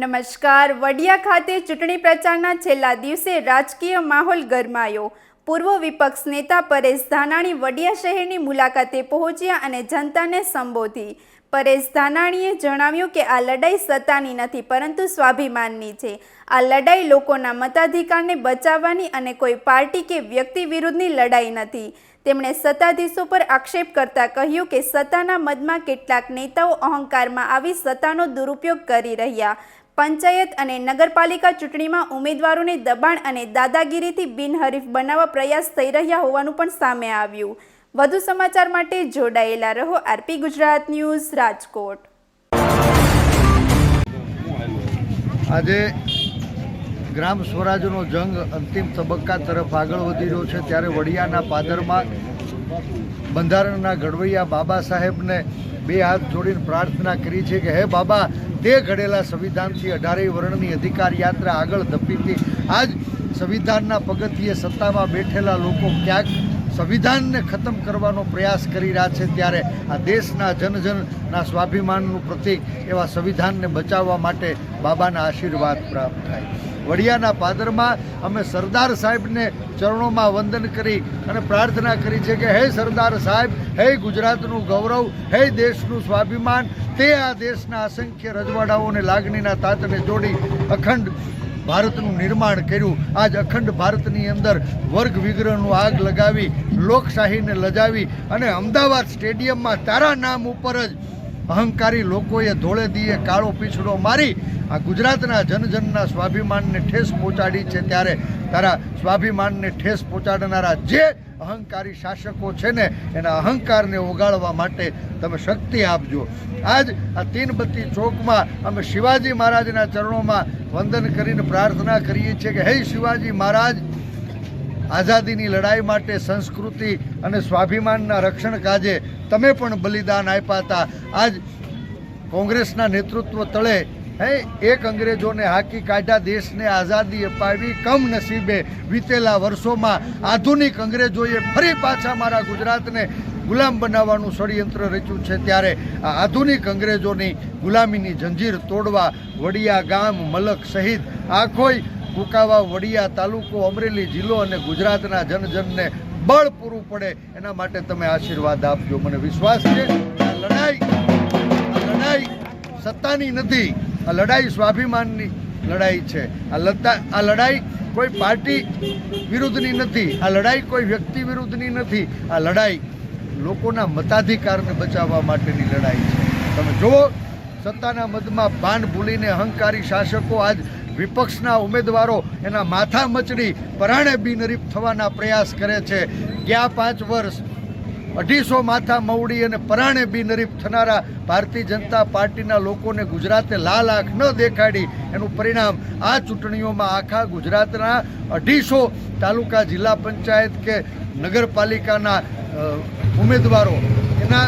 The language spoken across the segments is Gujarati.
નમસ્કાર. વડિયા ખાતે ચૂંટણી પ્રચારના છેલ્લા દિવસે રાજકીય માહોલ ગરમાયો. પૂર્વ વિપક્ષ નેતા પરેશ ધાનાણી વડિયા શહેરની મુલાકાતે પહોંચ્યા અને જનતાને સંબોધી. પરેશ ધાનાણીએ જણાવ્યું કે આ લડાઈ સત્તાની નથી પરંતુ સ્વાભિમાનની છે. આ લડાઈ લોકોના મતાધિકારને બચાવવાની અને કોઈ પાર્ટી કે વ્યક્તિ વિરુદ્ધની લડાઈ નથી. તેમણે સત્તાધીશો પર આક્ષેપ કરતા કહ્યું કે સત્તાના મદમાં કેટલાક નેતાઓ અહંકારમાં આવી સત્તાનો દુરુપયોગ કરી રહ્યા. પંચાયત અને નગરપાલિકા ચૂંટણીમાં ઉમેદવારોને દબાણ અને દાદાગીરીથી બિનહરીફ બનાવવા પ્રયાસ થઈ રહ્યા હોવાનું પણ સામે આવ્યું. વધુ સમાચાર માટે જોડાયેલા રહો. RP Gujarat news, Rajkot. આજે ગ્રામ સ્વરાજનો જંગ અંતિમ તબક્કા તરફ આગળ વધી રહ્યો છે, ત્યારે વડિયાના પાદરમાં બંધારણના ઘડવૈયા બાબા સાહેબને બે હાથ જોડીને પ્રાર્થના કરી છે કે હે બાબા, તે ઘડેલા સંવિધાનથી 18 વર્ણની અધિકાર યાત્રા આગળ ધપીતી. આજ સંવિધાનના પગથિયે સત્તામાં બેઠેલા લોકો ક્યાંક સંવિધાનને ખતમ કરવાનો પ્રયાસ કરી રહ્યા છે, ત્યારે આ દેશના જનજનના સ્વાભિમાનનું પ્રતીક એવા સંવિધાનને બચાવવા માટે બાબાના આશીર્વાદ પ્રાપ્ત થાય. વડિયાના પાદરમાં અમે સરદાર સાહેબને ચરણોમાં વંદન કરી અને પ્રાર્થના કરી છે કે હે સરદાર સાહેબ, હે ગુજરાતનું ગૌરવ, હે દેશનું સ્વાભિમાન, તે આ દેશના અસંખ્ય રજવાડાઓને લાગણીના તાતને જોડી અખંડ ભારતનું નિર્માણ કર્યું. આજ અખંડ ભારતની અંદર વર્ગ વિગ્રહનું આગ લગાવી, લોકશાહીને લજાવી અને અમદાવાદ સ્ટેડિયમમાં તારા નામ ઉપર જ અહંકારી લોકોએ ધોળે દીએ કાળો પીછડો મારી આ ગુજરાતના જનજનના સ્વાભિમાનને ઠેસ પહોંચાડી છે, ત્યારે તારા સ્વાભિમાનને ઠેસ પહોંચાડનારા જે અહંકારી શાસકો છે ને, એના અહંકારને ઓગાળવા માટે તમે શક્તિ આપજો. આજ આ તીનબત્તી ચોકમાં અમે શિવાજી મહારાજના ચરણોમાં વંદન કરીને પ્રાર્થના કરીએ છીએ કે હે શિવાજી મહારાજ, આઝાદીની લડાઈ માટે સંસ્કૃતિ અને સ્વાભિમાનના રક્ષણ કાજે તમે પણ બલિદાન આપ્યા હતા. આજ કોંગ્રેસના નેતૃત્વ તળે એક અંગ્રેજોને હાકી કાઢ્યા, દેશને આઝાદી અપાવી. કમનસીબે વીતેલા વર્ષોમાં આધુનિક અંગ્રેજોએ ફરી પાછા મારા ગુજરાતને ગુલામ બનાવવાનું ષડયંત્ર રચ્યું છે, ત્યારે આ આધુનિક અંગ્રેજોની ગુલામીની જંજીર તોડવા વડિયા ગામ, મલક સહિત આખોય કુકાવા, વડિયા તાલુકો, અમરેલી જિલ્લો અને ગુજરાતના જનજનને બળ પૂરું પડે એના માટે તમે આશીર્વાદ આપજો. મને વિશ્વાસ છે આ લડાઈ સત્તાની નથી, આ લડાઈ સ્વાભિમાનની લડાઈ છે. આ લડાઈ કોઈ પાર્ટી વિરુદ્ધની નથી, આ લડાઈ કોઈ વ્યક્તિ વિરુદ્ધની નથી, આ લડાઈ લોકોના મતાધિકારને બચાવવા માટેની લડાઈ છે. તમે જુઓ, સત્તાના મદમાં ભાન ભૂલીને અહંકારી શાસકો આજ વિપક્ષના ઉમેદવારો એના માથા મચડી પરાણે બિનહરીફ થવાના પ્રયાસ કરે છે. ગયા 5 વર્ષ 250 માથા મવડી અને પરાણે બિનહરીફ થનારા ભારતીય જનતા પાર્ટીના લોકોને ગુજરાતે લાલ આંખ ન દેખાડી, એનું પરિણામ આ ચૂંટણીઓમાં આખા ગુજરાતના 250 તાલુકા, જિલ્લા પંચાયત કે નગરપાલિકાના ઉમેદવારો એના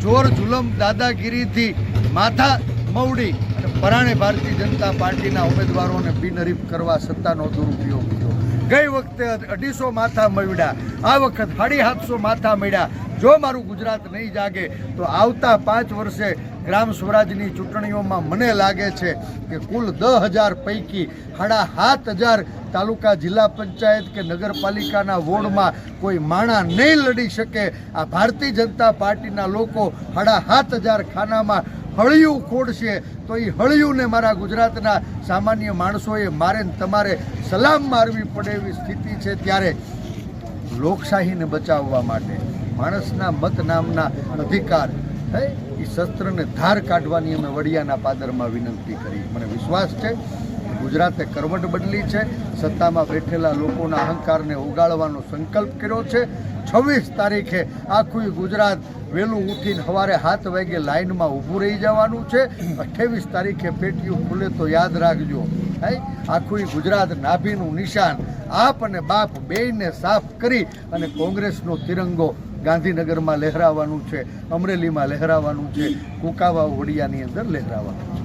જોર જુલમ દાદાગીરીથી માથા મવડી અને પરાણે ભારતીય જનતા પાર્ટીના ઉમેદવારોને બિનહરીફ કરવા સત્તાનો દુરુપયોગ કર્યો. ગઈ વખતે 250 માથા મળ્યા, આ વખત 750 માથા મળ્યા. જો મારું ગુજરાત નહીં જાગે તો આવતા 5 વર્ષે ગ્રામ સ્વરાજની ચૂંટણીઓમાં મને લાગે છે કે કુલ 10,000 પૈકી 7,500 તાલુકા, જિલ્લા પંચાયત કે નગરપાલિકાના વોર્ડમાં કોઈ માણા નહીં લડી શકે. આ ભારતીય જનતા પાર્ટીના લોકો 7,500 ખાનામાં હળિયું ખોડશે તો એ હળિયુંને મારા ગુજરાતના સામાન્ય માણસોએ મારે તમારે સલામ મારવી પડે એવી સ્થિતિ છે. ત્યારે લોકશાહીને બચાવવા માટે માણસના મત નામના અધિકાર એ શસ્ત્રને ધાર કાઢવાની અમે વડિયાના પાદરમાં વિનંતી કરી. મને વિશ્વાસ છે ગુજરાતે કરવટ બદલી છે, સત્તામાં બેઠેલા લોકોના અહંકારને ઓગાળવાનો સંકલ્પ કર્યો છે. 26 તારીખે આખું ગુજરાત વહેલું ઉઠીને સવારે 7 વાગે લાઇનમાં ઊભું રહી જવાનું છે. 28 તારીખે પેટીયું ખુલે તો યાદ રાખજો, આખું ગુજરાત નાભીનું નિશાન આપ અને બાપ બેયને સાફ કરી અને કોંગ્રેસનો તિરંગો ગાંધીનગરમાં લહેરાવાનું છે, અમરેલીમાં લહેરાવાનું છે, કુકાવા, વડિયાની અંદર લહેરાવાનું છે.